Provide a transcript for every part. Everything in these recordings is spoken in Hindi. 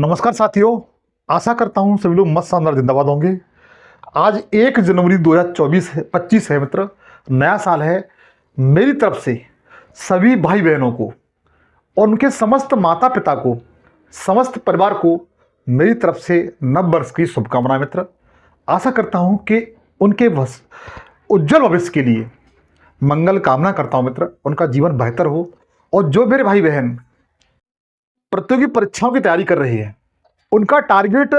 नमस्कार साथियों, आशा करता हूं सभी लोग मस्त शानदार जिंदाबाद होंगे। आज 1 जनवरी 2025 है मित्र, नया साल है। मेरी तरफ से सभी भाई बहनों को और उनके समस्त माता पिता को, समस्त परिवार को मेरी तरफ से नव वर्ष की शुभकामनाएं मित्र। आशा करता हूं कि उनके उज्जवल भविष्य के लिए मंगल कामना करता हूं मित्र, उनका जीवन बेहतर हो। और जो मेरे भाई बहन प्रतियोगी परीक्षाओं की तैयारी कर रहे हैं, उनका टारगेट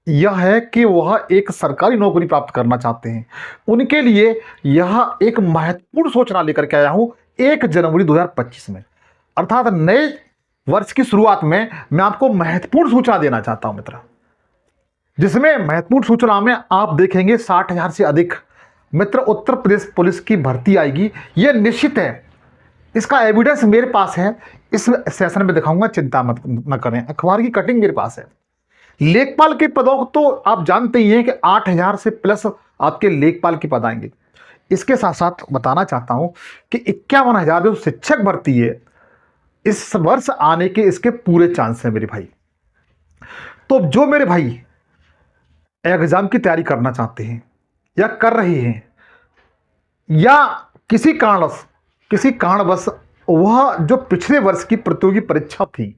यह है कि वह एक सरकारी नौकरी प्राप्त करना चाहते हैं। उनके लिए यह एक महत्वपूर्ण सूचना लेकर के आया हूं 1 जनवरी 2025 में, अर्थात नए वर्ष की शुरुआत में मैं आपको महत्वपूर्ण सूचना देना चाहता हूं मित्र, जिसमें महत्वपूर्ण सूचना में आप देखेंगे 60,000 से अधिक मित्र उत्तर प्रदेश पुलिस की भर्ती आएगी। यह निश्चित है, इसका एविडेंस मेरे पास है, इस सेशन में दिखाऊंगा, चिंता मत न करें। अखबार की कटिंग मेरे पास है। लेखपाल के पदों को तो आप जानते ही हैं कि 8,000 से प्लस आपके लेखपाल के पद आएंगे। इसके साथ साथ बताना चाहता हूं कि 51,000 जो शिक्षक भर्ती है इस वर्ष आने के, इसके पूरे चांस हैं मेरे भाई। तो जो मेरे भाई एग्जाम की तैयारी करना चाहते हैं या कर रहे हैं, या किसी कारणवश वह जो पिछले वर्ष की प्रतियोगी परीक्षा थी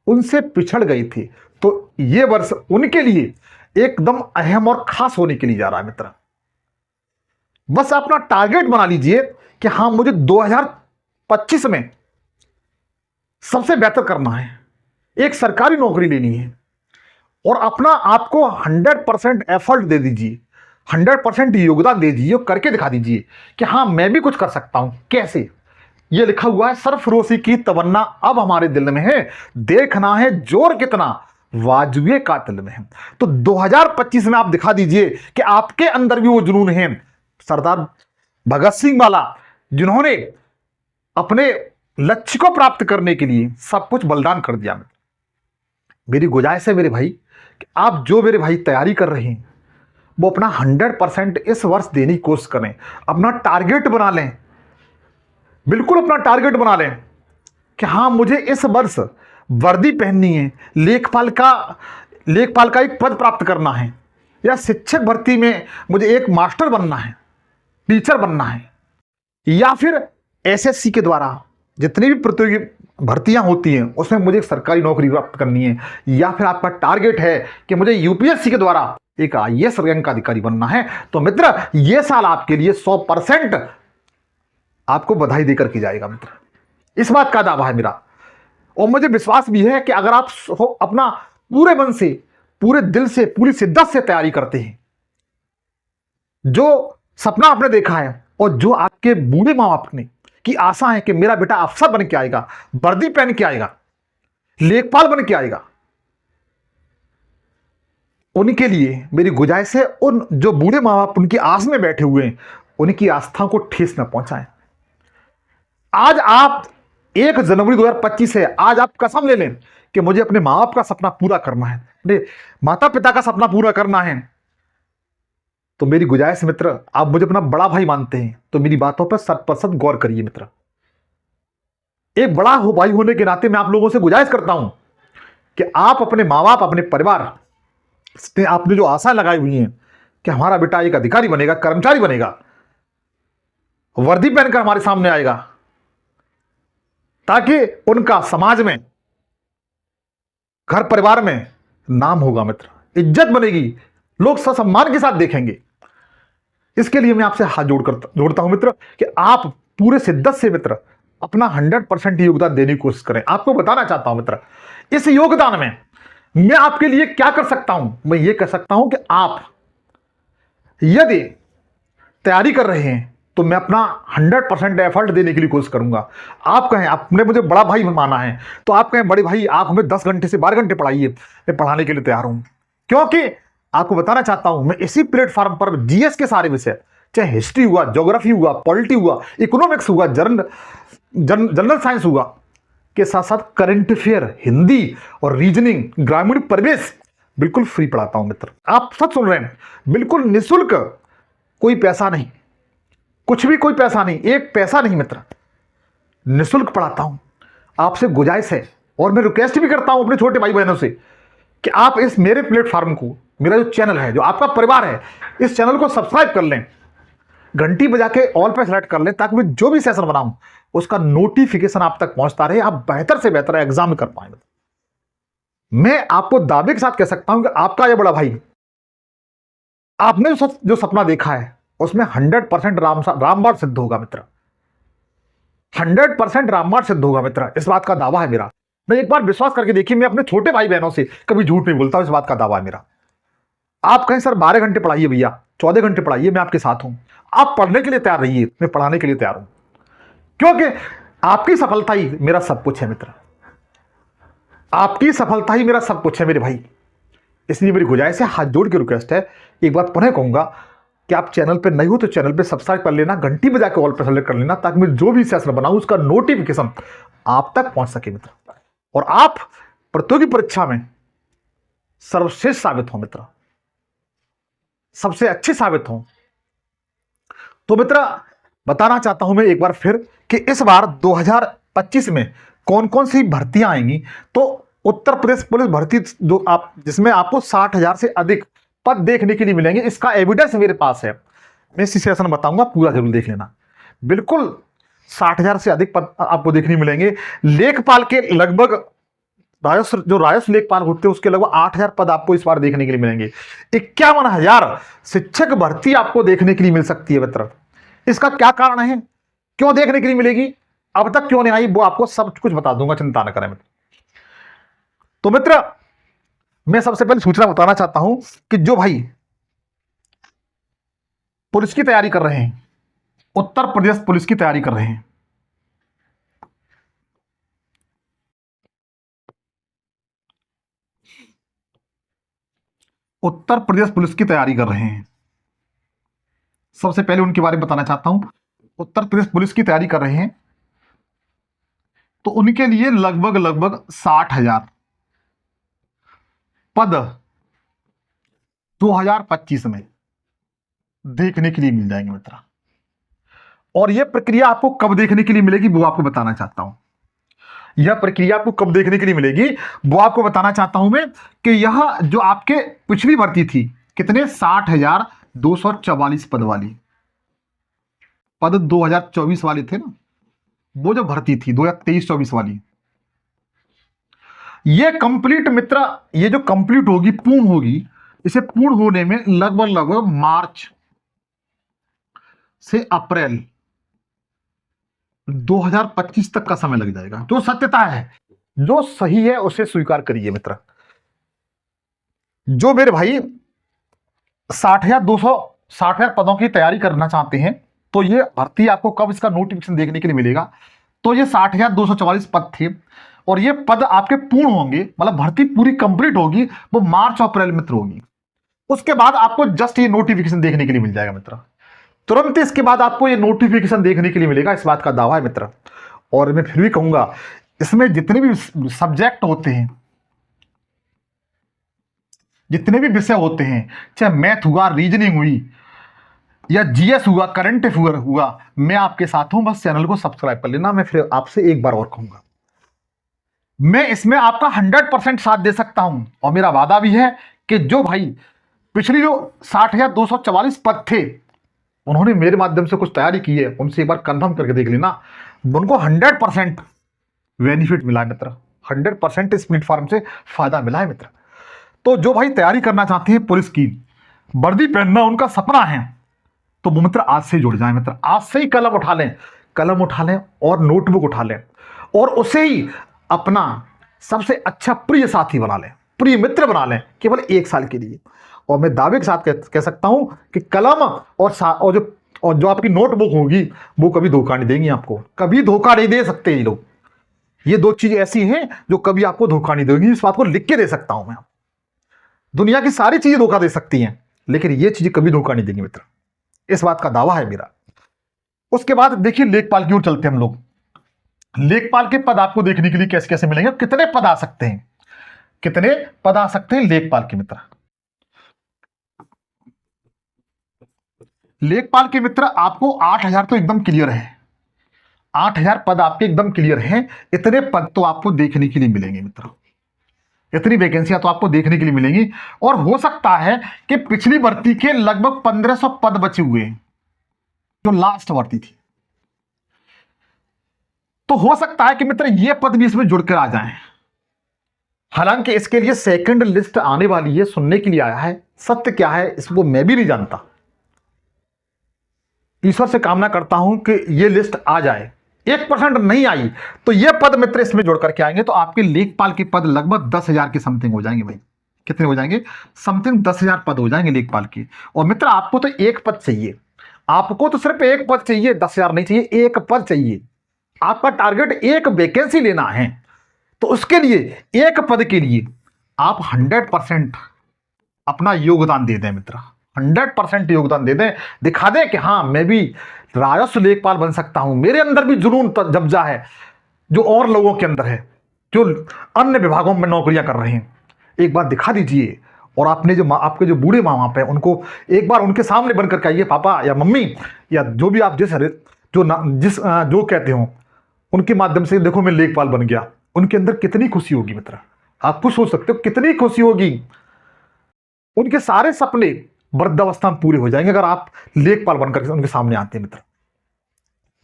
उनसे पिछड़ गई थी, तो यह वर्ष उनके लिए एकदम अहम और खास होने के लिए जा रहा है मित्र। बस अपना टारगेट बना लीजिए कि हाँ, मुझे 2025 में सबसे बेहतर करना है, एक सरकारी नौकरी लेनी है, और अपना आपको 100% एफर्ट दे दीजिए, 100% योगदान दे दीजिए, करके दिखा दीजिए कि हाँ, मैं भी कुछ कर सकता हूं। कैसे? ये लिखा हुआ है, सरफरोशी की तमन्ना अब हमारे दिल में है, देखना है जोर कितना वाजुए कातिल में है। तो 2025 में आप दिखा दीजिए कि आपके अंदर भी वो जुनून है सरदार भगत सिंह वाला, जिन्होंने अपने लक्ष्य को प्राप्त करने के लिए सब कुछ बलिदान कर दिया। मेरी गुजारिश है मेरे भाई कि आप जो मेरे भाई तैयारी कर रहे हैं वो अपना 100% इस वर्ष देने की कोशिश करें। अपना टारगेट बना लें, बिल्कुल अपना टारगेट बना लें कि हाँ, मुझे इस वर्ष वर्दी पहननी है, लेखपाल का एक पद प्राप्त करना है, या शिक्षक भर्ती में मुझे एक मास्टर बनना है, टीचर बनना है, या फिर एसएससी के द्वारा जितनी भी प्रतियोगी भर्तियां होती हैं उसमें मुझे एक सरकारी नौकरी प्राप्त करनी है, या फिर आपका टारगेट है कि मुझे यूपीएससी के द्वारा एक आईएएस रैंक का अधिकारी बनना है। तो मित्र, यह साल आपके लिए 100% आपको बधाई देकर की जाएगा मित्र। इस बात का दावा है मेरा, और मुझे विश्वास भी है कि अगर आप अपना पूरे मन से, पूरे दिल से, पूरी शिद्दत से तैयारी करते हैं, जो सपना आपने देखा है और जो आपके बूढ़े माँ बाप ने की आशा है कि मेरा बेटा अफसर बन के आएगा, वर्दी पहन के आएगा, लेखपाल बन के आएगा, उनके लिए मेरी गुजारिश है, उन जो बूढ़े माँ बाप उनकी आस में बैठे हुए हैं, उनकी आस्था को ठेस न पहुंचाएं। आज आप 1 जनवरी 2025 है, आज आप कसम ले लें कि मुझे अपने माँ बाप का सपना पूरा करना है, अपने माता पिता का सपना पूरा करना है। तो मेरी गुजारिश मित्र, आप मुझे अपना बड़ा भाई मानते हैं तो मेरी बातों पर 100% गौर करिए मित्र। एक बड़ा भाई होने के नाते मैं आप लोगों से गुजारिश करता हूं कि आप अपने माँ बाप, अपने परिवार, आपने जो आशा लगाई हुई है कि हमारा बेटा एक अधिकारी बनेगा, कर्मचारी बनेगा, वर्दी पहनकर हमारे सामने आएगा, ताकि उनका समाज में, घर परिवार में नाम होगा मित्र, इज्जत बनेगी, लोग ससम्मान के साथ देखेंगे। इसके लिए मैं आपसे हाथ जोड़ता हूं मित्र कि आप पूरे शिद्दत से मित्र अपना 100% योगदान देने की कोशिश करें। आपको बताना चाहता हूं मित्र, इस योगदान में मैं आपके लिए क्या कर सकता हूं। मैं ये कह सकता हूं कि आप यदि तैयारी कर रहे हैं तो मैं अपना 100% एफर्ट देने के लिए कोशिश करूंगा। आप कहें, आपने मुझे बड़ा भाई माना है, तो आप कहें बड़े भाई आप हमें 10 घंटे से 12 घंटे पढ़ाइए, मैं पढ़ाने के लिए तैयार हूं। क्योंकि आपको बताना चाहता हूं, मैं इसी प्लेटफॉर्म पर जीएस के सारे विषय, चाहे हिस्ट्री हुआ, ज्योग्राफी हुआ, पॉलिटी हुआ, इकोनॉमिक्स हुआ, जनरल साइंस हुआ, के साथ साथ करंट अफेयर, हिंदी और रीजनिंग, ग्रामीण परिवेश बिल्कुल फ्री पढ़ाता हूं मित्र। आप सच सुन रहे हैं, बिल्कुल निःशुल्क, कोई पैसा नहीं, कुछ भी कोई पैसा नहीं, एक पैसा नहीं मित्र, निःशुल्क पढ़ाता हूं। आपसे गुजारिश है और मैं रिक्वेस्ट भी करता हूं अपने छोटे भाई बहनों से कि आप इस मेरे प्लेटफॉर्म को, मेरा जो चैनल है, जो आपका परिवार है, इस चैनल को सब्सक्राइब कर लें, घंटी बजा के ऑल पे सेलेक्ट कर लें, ताकि मैं जो भी सेशन बनाऊं उसका नोटिफिकेशन आप तक पहुंचता रहे, आप बेहतर से बेहतर एग्जाम कर पाए। मैं आपको दावे के साथ कह सकता हूं कि आपका यह बड़ा भाई, आपने जो सपना देखा है उसमें 100% रामबाण सिद्ध होगा मित्र, 100% रामबाण सिद्ध होगा मित्र, इस बात का दावा है मेरा। मैं एक बार विश्वास करके देखिए, मैं अपने छोटे भाई बहनों से कभी झूठ नहीं बोलता, इस बात का दावा है मेरा। आप कहें सर 12 घंटे पढ़ाइए भैया, 14 घंटे पढ़ाइए, मैं आपके साथ हूं। आप पढ़ने के लिए तैयार रहिए, मैं पढ़ाने के लिए तैयार हूं, क्योंकि आपकी सफलता ही मेरा सब कुछ है मित्र, आपकी सफलता ही मेरा सब कुछ है मेरे भाई। इसलिए मेरी गुजारिश है, हाथ जोड़ के रिक्वेस्ट है, एक बार पुनः कहूंगा कि आप चैनल पे नहीं हो तो चैनल पे सब्सक्राइब कर लेना, घंटी बजा के ऑल पे सेलेक्ट कर लेना, ताकि मैं जो भी सेशन बनाऊं उसका नोटिफिकेशन आप तक पहुंच सके मित्र, और आप प्रतियोगी परीक्षा में सर्वश्रेष्ठ साबित हो मित्र, सबसे अच्छे साबित हो। तो मित्र बताना चाहता हूं मैं एक बार फिर कि इस बार 2025 में कौन कौन सी भर्तियां आएंगी। तो उत्तर प्रदेश पुलिस भर्ती जो जिसमें आपको 60,000 से अधिक पद देखने के लिए मिलेंगे, इसका एविडेंस मेरे पास है, मैं इसी सेशन बताऊंगा, पूरा जरूर देख लेना। बिल्कुल 60,000 से अधिक पद आपको देखने मिलेंगे। लेखपाल के लगभग राजस्व लेखपाल होते हैं उसके लगभग 8,000 पद आपको इस बार देखने के लिए मिलेंगे। 51,000 शिक्षक भर्ती आपको देखने के लिए मिल सकती है मित्र। इसका क्या कारण है, क्यों देखने के लिए मिलेगी, अब तक क्यों नहीं आई, वो आपको सब कुछ बता दूंगा, चिंता न करें मित्र। तो मित्र मैं सबसे पहले सूचना बताना चाहता हूं कि जो भाई पुलिस की तैयारी कर रहे हैं, उत्तर प्रदेश पुलिस की तैयारी कर रहे हैं, उत्तर प्रदेश पुलिस की तैयारी कर रहे हैं, सबसे पहले उनके बारे में बताना चाहता हूं। उत्तर प्रदेश पुलिस की तैयारी कर रहे हैं तो उनके लिए लगभग 60,000 पद 2025 में देखने के लिए मिल जाएंगे मित्र। और यह प्रक्रिया आपको कब देखने के लिए मिलेगी वो आपको बताना चाहता हूं। यह प्रक्रिया आपको कब देखने के लिए मिलेगी वो आपको बताना चाहता हूं मैं, कि यह जो आपके पिछली भर्ती थी, कितने 60,244 पद वाली, पद 2024 वाले थे ना, वो जो भर्ती थी 2023-24 वाली, ये कंप्लीट मित्र, ये जो कंप्लीट होगी, पूर्ण होगी, इसे पूर्ण होने में लगभग मार्च से अप्रैल 2025 तक का समय लग जाएगा। जो सत्यता है, जो सही है, उसे स्वीकार करिए मित्र। जो मेरे भाई 60,000 पदों की तैयारी करना चाहते हैं, तो ये भर्ती आपको कब इसका नोटिफिकेशन देखने के लिए मिलेगा, तो ये 60,244 पद थे, और ये पद आपके पूर्ण होंगे, मतलब भर्ती पूरी कंप्लीट होगी, वो मार्च अप्रैल मित्र होगी। उसके बाद आपको जस्ट ये नोटिफिकेशन देखने के लिए मिल जाएगा मित्र, तुरंत इसके बाद आपको ये नोटिफिकेशन देखने के लिए मिलेगा, इस बात का दावा है मित्र। और मैं फिर भी कहूंगा, इसमें जितने भी सब्जेक्ट होते हैं, जितने भी विषय होते हैं, चाहे मैथ हुआ, रीजनिंग हुई, या जीएस हुआ, करंट अफेयर हुआ, मैं आपके साथ हूं, बस चैनल को सब्सक्राइब कर लेना। मैं फिर आपसे एक बार और कहूंगा, मैं इसमें आपका 100% साथ दे सकता हूं, और मेरा वादा भी है कि जो भाई पिछली जो 60,244 पद थे, उन्होंने मेरे माध्यम से कुछ तैयारी की है, उनसे एक बार कंफर्म करके देख लेना, उनको 100% बेनिफिट मिला है मित्र, 100% इस प्लेटफॉर्म से फायदा मिला है मित्र। तो जो भाई तैयारी करना चाहते हैं पुलिस की, वर्दी पहनना उनका सपना है, तो वो मित्र आज से जुड़ जाए मित्र, आज से ही कलम उठा लें और नोटबुक उठा लें, और उसे ही अपना सबसे अच्छा प्रिय साथी बना लें, प्रिय मित्र बना लें, केवल 1 साल के लिए। और मैं दावे के साथ कह सकता हूं कि कलम और जो आपकी नोटबुक होगी, वो कभी धोखा नहीं देंगी आपको, कभी धोखा नहीं दे सकते ये लोग। ये 2 चीज ऐसी हैं जो कभी आपको धोखा नहीं देंगी, इस बात को लिख के दे सकता हूं मैं। दुनिया की सारी चीजें धोखा दे सकती हैं, लेकिन ये चीजें कभी धोखा नहीं देंगी मित्र, इस बात का दावा है मेरा। उसके बाद देखिए लेखपाल की ओर चलते हैं हम लोग। लेखपाल के पद आपको देखने के लिए कैसे कैसे मिलेंगे, कितने पद आ सकते हैं, कितने पद आ सकते हैं लेखपाल के मित्र। लेखपाल के मित्र आपको 8,000 तो एकदम क्लियर है, 8,000 पद आपके एकदम क्लियर हैं, इतने पद तो आपको देखने के लिए मिलेंगे मित्र। इतनी वैकेंसियां तो आपको देखने के लिए मिलेंगी। और हो सकता है कि पिछली भर्ती के लगभग 1500 पद बचे हुए हैं, जो लास्ट भर्ती थी, तो हो सकता है कि मित्र ये पद भी इसमें जुड़कर आ जाएं। हालांकि इसके लिए सेकंड लिस्ट आने वाली है, सुनने के लिए आया है। सत्य क्या है इसको मैं भी नहीं जानता। ईश्वर से कामना करता हूं कि ये लिस्ट आ जाए। 1% नहीं आई तो ये पद मित्र इसमें जोड़ करके आएंगे, तो आपके लेखपाल के पद लगभग 10,000 के समथिंग हो जाएंगे भाई। कितने हो जाएंगे? समथिंग 10,000 पद हो जाएंगे लेखपाल के। और मित्र आपको तो एक पद चाहिए, आपको तो सिर्फ एक पद चाहिए, 10,000 नहीं चाहिए, एक पद चाहिए। आपका टारगेट एक वैकेंसी लेना है, तो उसके लिए एक पद के लिए आप 100% अपना योगदान दे दें मित्र, 100% योगदान दे दें, दिखा दें कि हाँ मैं भी राजस्व लेखपाल बन सकता हूं, मेरे अंदर भी जुनून जब्जा है जो और लोगों के अंदर है, जो अन्य विभागों में नौकरियां कर रहे हैं। एक बार दिखा दीजिए। और आपने जो आपके जो बूढ़े माँ बाप हैं उनको एक बार उनके सामने बन करके आइए, पापा या मम्मी या जो भी आप जो कहते हो, उनके माध्यम से देखो मैं लेखपाल बन गया। उनके अंदर कितनी खुशी होगी मित्र, आप खुश हो सकते हो, कितनी खुशी होगी। उनके सारे सपने वृद्धावस्था में पूरे हो जाएंगे अगर आप लेखपाल बनकर उनके सामने आते हैं मित्र।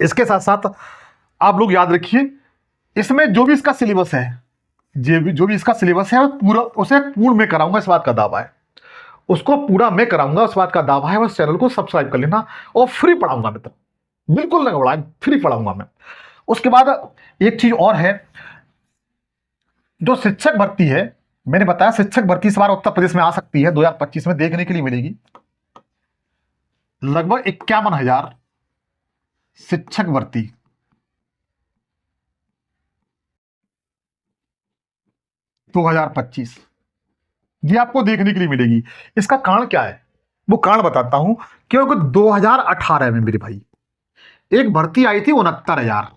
इसके साथ साथ आप लोग याद रखिए, इसमें जो भी इसका सिलेबस है, जो भी इसका सिलेबस है पूरा उसे पूर्ण में कराऊंगा, इस बात का दावा है। उसको पूरा मैं कराऊंगा, इस बात का दावा है। बस चैनल को सब्सक्राइब कर लेना और फ्री पढ़ाऊंगा मित्र, बिल्कुल नहीं पढ़ाए, फ्री पढ़ाऊंगा मैं। उसके बाद एक चीज और है, जो शिक्षक भर्ती है, मैंने बताया शिक्षक भर्ती इस बार उत्तर प्रदेश में आ सकती है, 2025 में देखने के लिए मिलेगी। लगभग 51,000 शिक्षक भर्ती दो 2025 ये आपको देखने के लिए मिलेगी। इसका कारण क्या है वो कारण बताता हूं। क्योंकि 2018 में मेरे भाई एक भर्ती आई थी 69,000,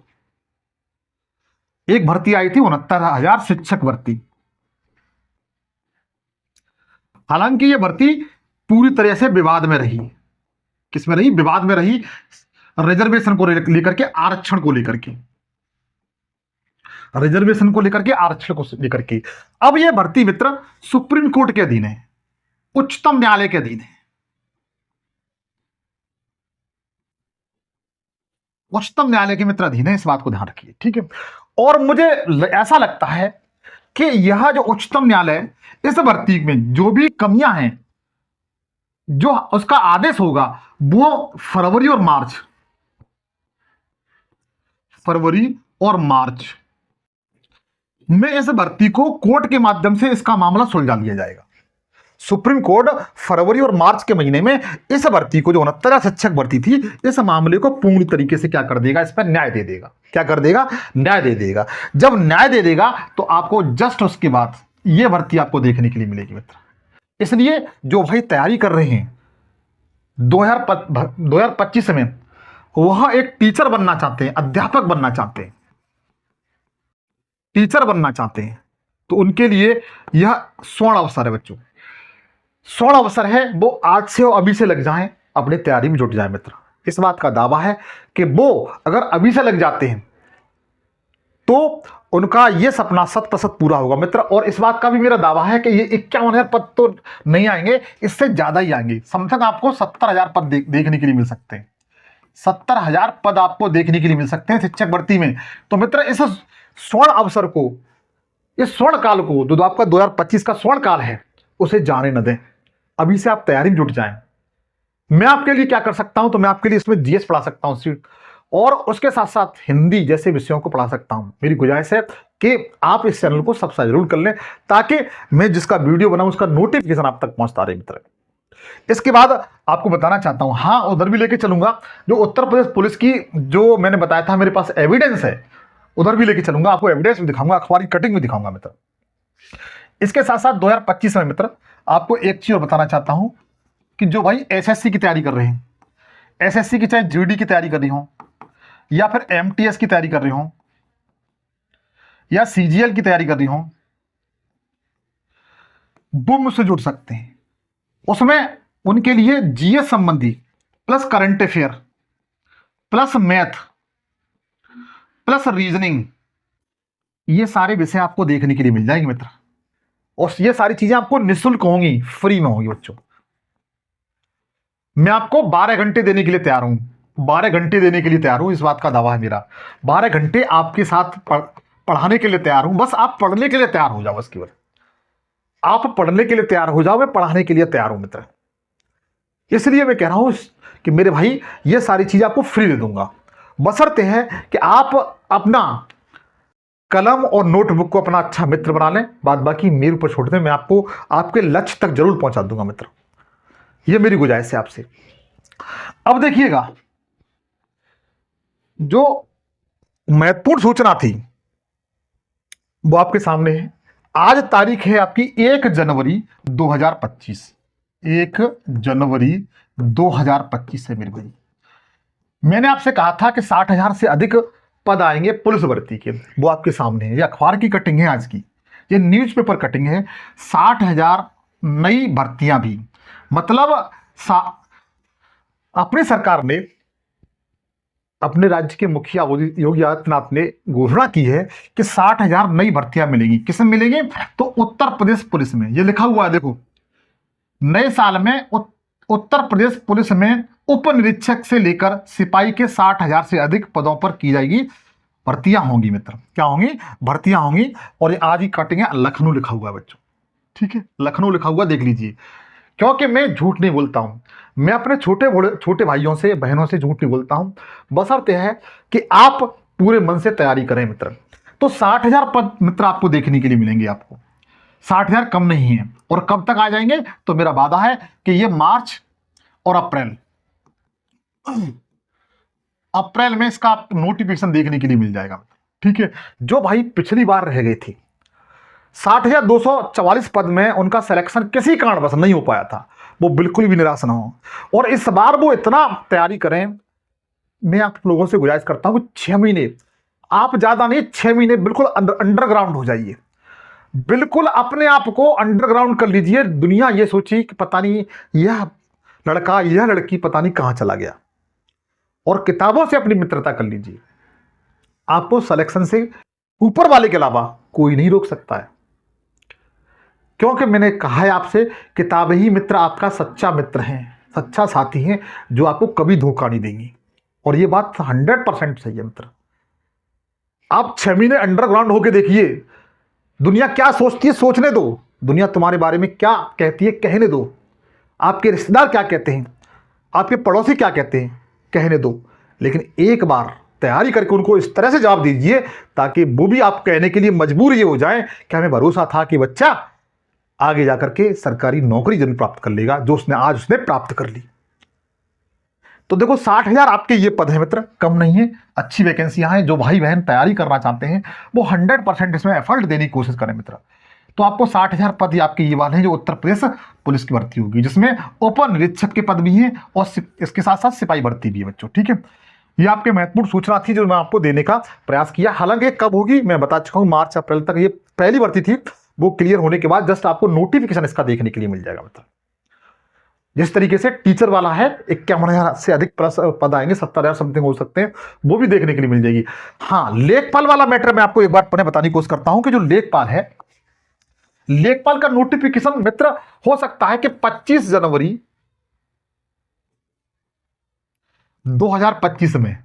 एक भर्ती आई थी 69,000 शिक्षक भर्ती। हालांकि ये भर्ती पूरी तरह से विवाद में रही। किसमें रही? विवाद में रही, रिजर्वेशन को लेकर के, आरक्षण को लेकर के, रिजर्वेशन को लेकर के, आरक्षण को लेकर के। अब यह भर्ती मित्र सुप्रीम कोर्ट के अधीन है, उच्चतम न्यायालय के अधीन है, उच्चतम न्यायालय के मित्र अधीन है, इस बात को ध्यान रखिए, ठीक है। और मुझे ऐसा लगता है कि यह जो उच्चतम न्यायालय इस भर्ती में जो भी कमियां हैं, जो उसका आदेश होगा वो फरवरी और मार्च में इस भर्ती को कोर्ट के माध्यम से इसका मामला सुलझा लिया जाएगा। सुप्रीम कोर्ट फरवरी और मार्च के महीने में इस भर्ती को, जो 69 शिक्षक भर्ती थी, इस मामले को पूर्ण तरीके से क्या कर देगा? इस पर न्याय दे देगा। क्या कर देगा? न्याय दे देगा। जब न्याय दे देगा तो आपको जस्ट उसके बाद यह भर्ती आपको देखने के लिए मिलेगी मित्र। इसलिए जो भाई तैयारी कर रहे हैं 2025 में, वह एक टीचर बनना चाहते हैं, अध्यापक बनना चाहते हैं, टीचर बनना चाहते हैं, तो उनके लिए यह स्वर्ण अवसर है बच्चों, स्वर्ण अवसर है। वो आज से और अभी से लग जाएं, अपनी तैयारी में जुट जाएं मित्र। इस बात का दावा है कि वो अगर अभी से लग जाते हैं तो उनका यह सपना 100% पूरा होगा मित्र। और इस बात का भी मेरा दावा है कि ये 51,000 पद तो नहीं आएंगे, इससे ज्यादा ही आएंगे। समथिंग आपको 70,000 पद देखने के लिए मिल सकते हैं, 70,000 पद आपको देखने के लिए मिल सकते हैं शिक्षक भर्ती में। तो मित्र इस स्वर्ण अवसर को, इस स्वर्ण काल को, जो आपका 2025 का स्वर्ण काल है, उसे जाने न दें। अभी से आप तैयारी में जुट जाएं। मैं आपके लिए क्या कर सकता हूं? तो मैं आपके लिए इसमें जीएस पढ़ा सकता हूं सीट, और उसके साथ साथ हिंदी जैसे विषयों को पढ़ा सकता हूं। मेरी गुजारिश है कि आप इस चैनल को सब्सक्राइब जरूर कर लें, ताकि मैं जिसका वीडियो बनाऊं उसका नोटिफिकेशन आप तक पहुंचता रहे मित्र। इसके बाद आपको बताना चाहता हूं, हाँ उधर भी लेके चलूंगा, जो उत्तर प्रदेश पुलिस की जो मैंने बताया था मेरे पास एविडेंस है, उधर भी लेके चलूंगा, आपको एविडेंस भी दिखाऊंगा, अखबार की कटिंग भी दिखाऊंगा मित्र। इसके साथ साथ 2025 में मित्र आपको एक चीज और बताना चाहता हूं कि जो भाई एसएससी की तैयारी कर रहे हैं, एसएससी की चाहे जीडी की तैयारी कर रही हो, या फिर एमटीएस की तैयारी कर रही हो, या सीजीएल की तैयारी कर रही हो, वो मुझसे जुड़ सकते हैं। उसमें उनके लिए जीएस संबंधी plus current affair plus math plus reasoning, ये सारे विषय आपको देखने के लिए मिल जाएंगे मित्र। और ये सारी चीजें आपको निःशुल्क होंगी, फ्री में होंगी बच्चों। मैं आपको 12 घंटे देने के लिए तैयार हूं, 12 घंटे देने के लिए तैयार हूं, इस बात का दावा है मेरा। 12 घंटे आपके साथ पढ़ाने के लिए तैयार हूं, बस आप पढ़ने के लिए तैयार हो जाओ, बस केवल आप पढ़ने के लिए तैयार हो जाओ, मैं पढ़ाने के लिए तैयार हूं मित्र। इसलिए मैं कह रहा हूं कि मेरे भाई ये सारी चीजें आपको फ्री दे दूंगा, बशर्ते है कि आप अपना कलम और नोटबुक को अपना अच्छा मित्र बना लें। बाद बाकी मेरे ऊपर छोड़ दें, मैं आपको आपके लक्ष्य तक जरूर पहुंचा दूंगा मित्र, ये मेरी गुजारिश है आपसे। अब देखिएगा, जो महत्वपूर्ण सूचना थी वो आपके सामने है। आज तारीख है आपकी 1 जनवरी 2025, 1 जनवरी 2025 है मेरे भाई। मैंने आपसे कहा था कि 60,000 से अधिक पद आएंगे पुलिस भर्ती के, वो आपके सामने है। ये अखबार की कटिंग है आज की, ये न्यूज़पेपर कटिंग है। 60,000 नई भर्तियां भी, मतलब अपनी सरकार ने, अपने राज्य के मुखिया योगी आदित्यनाथ ने घोषणा की है कि 60,000 नई भर्तियां मिलेंगी। किसमें मिलेंगी? तो उत्तर प्रदेश पुलिस में। ये लिखा हुआ है देखो, नए साल में उत्तर प्रदेश पुलिस में उप निरीक्षक से लेकर सिपाही के 60,000 से अधिक पदों पर की जाएगी भर्तियां होंगी मित्र। क्या होंगी? भर्तियां होंगी। और ये आज ही काटेंगे, लखनऊ लिखा हुआ है बच्चों, ठीक है, लखनऊ लिखा हुआ, देख लीजिए। क्योंकि मैं झूठ नहीं बोलता हूं, मैं अपने छोटे भाइयों से बहनों से झूठ नहीं बोलता हूं, बशर्ते है कि आप पूरे मन से तैयारी करें मित्र। तो 60,000 पद मित्र आपको देखने के लिए मिलेंगे, आपको 60,000 कम नहीं है। और कब तक आ जाएंगे? तो मेरा वादा है कि ये मार्च और अप्रैल में इसका नोटिफिकेशन देखने के लिए मिल जाएगा, ठीक है। जो भाई पिछली बार रह गए थे 60,244 पद में, उनका सिलेक्शन किसी कारणवश नहीं हो पाया था, वो बिल्कुल भी निराश ना हो और इस बार वो इतना तैयारी करें। मैं आप लोगों से गुजारिश करता हूं कि 6 महीने, आप ज्यादा नहीं, 6 महीने बिल्कुल अंडरग्राउंड हो जाइए, बिल्कुल अपने आप को अंडरग्राउंड कर लीजिए। दुनिया ये सोची कि पता नहीं यह लड़का यह लड़की पता नहीं कहां चला गया, और किताबों से अपनी मित्रता कर लीजिए। आपको सिलेक्शन से ऊपर वाले के अलावा कोई नहीं रोक सकता है, क्योंकि मैंने कहा है आपसे, किताब ही मित्र आपका सच्चा मित्र है, सच्चा साथी है, जो आपको कभी धोखा नहीं देंगी। और ये बात 100% सही है मित्र। आप 6 महीने अंडरग्राउंड होके देखिए, दुनिया क्या सोचती है सोचने दो, दुनिया तुम्हारे बारे में क्या कहती है कहने दो, आपके रिश्तेदार क्या कहते हैं, आपके पड़ोसी क्या कहते हैं कहने दो, लेकिन एक बार तैयारी करके उनको इस तरह से जवाब दीजिए ताकि वो भी आप कहने के लिए मजबूर ये हो जाए कि हमें भरोसा था कि बच्चा आगे जाकर के सरकारी नौकरी जरूर प्राप्त कर लेगा, जो उसने प्राप्त कर ली। तो देखो 60,000 आपके ये पद है मित्र, कम नहीं है, अच्छी वैकेंसियां हैं। जो भाई बहन तैयारी करना चाहते हैं वो 100% इसमें एफर्ट देने की कोशिश करें मित्र। तो आपको 60,000 पद ही आपके ये वाले हैं जो उत्तर प्रदेश पुलिस की भर्ती होगी, जिसमें उप निरीक्षक के पद भी हैं और इसके साथ साथ सिपाही भर्ती भी है बच्चों, ठीक है। ये आपके महत्वपूर्ण सूचना थी जो मैं आपको देने का प्रयास किया। हालांकि कब होगी मैं बता चुका हूं, मार्च अप्रैल तक ये पहली भर्ती थी, वो क्लियर होने के बाद जस्ट आपको नोटिफिकेशन इसका देखने के लिए मिल जाएगा मित्र। जिस तरीके से टीचर वाला है 51,000 से अधिक प्लस पद आएंगे, 70,000 समथिंग हो सकते हैं, वो भी देखने के लिए मिल जाएगी। हाँ, लेखपाल वाला मैटर मैं आपको एक बार बताने की कोशिश करता हूं कि जो लेखपाल है, लेखपाल का नोटिफिकेशन मित्र हो सकता है कि 25 जनवरी 2025 में,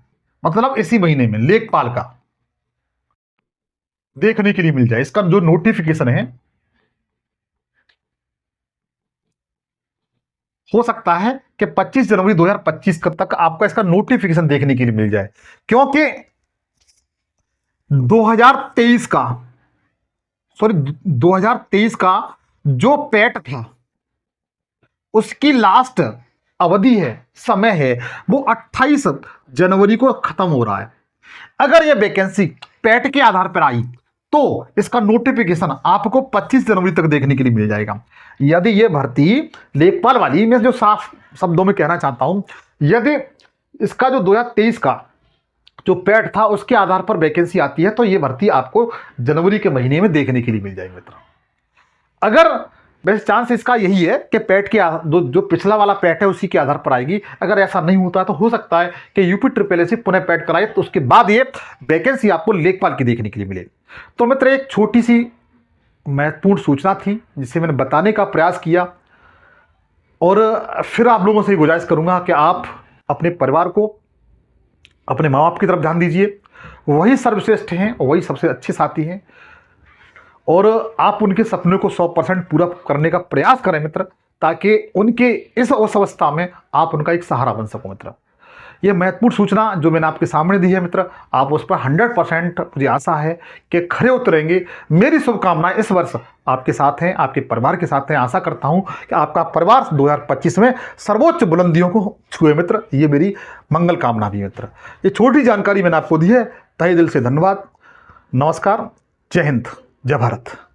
मतलब इसी महीने में लेखपाल का देखने के लिए मिल जाए। इसका जो नोटिफिकेशन है हो सकता है कि 25 जनवरी 2025 तक आपको इसका नोटिफिकेशन देखने के लिए मिल जाए, क्योंकि 2023 का जो पैट था उसकी लास्ट अवधि है, समय है, वो 28 जनवरी को खत्म हो रहा है। अगर ये वैकेंसी पैट के आधार पर आई तो इसका नोटिफिकेशन आपको 25 जनवरी तक देखने के लिए मिल जाएगा। यदि ये भर्ती लेखपाल वाली, मैं जो साफ शब्दों में कहना चाहता हूं, यदि इसका जो 2023 का जो पैट था उसके आधार पर वैकेंसी आती है तो ये भर्ती आपको जनवरी के महीने में देखने के लिए मिल जाएगी मित्र। अगर बेस्ट चांस इसका यही है कि पैट के जो पिछला वाला पैट है उसी के आधार पर आएगी। अगर ऐसा नहीं होता तो हो सकता है कि यूपी ट्रिपल पुनः पैट कराए, तो उसके बाद ये वैकेंसी आपको लेखपाल की देखने के लिए मिलेगी। तो मित्र एक छोटी सी महत्वपूर्ण सूचना थी जिसे मैंने बताने का प्रयास किया। और फिर आप लोगों से गुजारिश करूंगा कि आप अपने परिवार को, अपने माँ बाप की तरफ ध्यान दीजिए। वही सर्वश्रेष्ठ हैं, वही सबसे अच्छे साथी हैं, और आप उनके सपने को 100% पूरा करने का प्रयास करें मित्र, ताकि उनके इस अवस्था में आप उनका एक सहारा बन सको मित्र। ये महत्वपूर्ण सूचना जो मैंने आपके सामने दी है मित्र, आप उस पर 100% मुझे आशा है कि खरे उतरेंगे। मेरी शुभकामनाएं इस वर्ष आपके साथ हैं, आपके परिवार के साथ हैं। आशा करता हूं कि आपका परिवार 2025 में सर्वोच्च बुलंदियों को छुए मित्र। ये मेरी मंगल कामना भी मित्र। ये छोटी जानकारी मैंने आपको दी है, तहे दिल से धन्यवाद। नमस्कार, जय हिंद, जय भारत।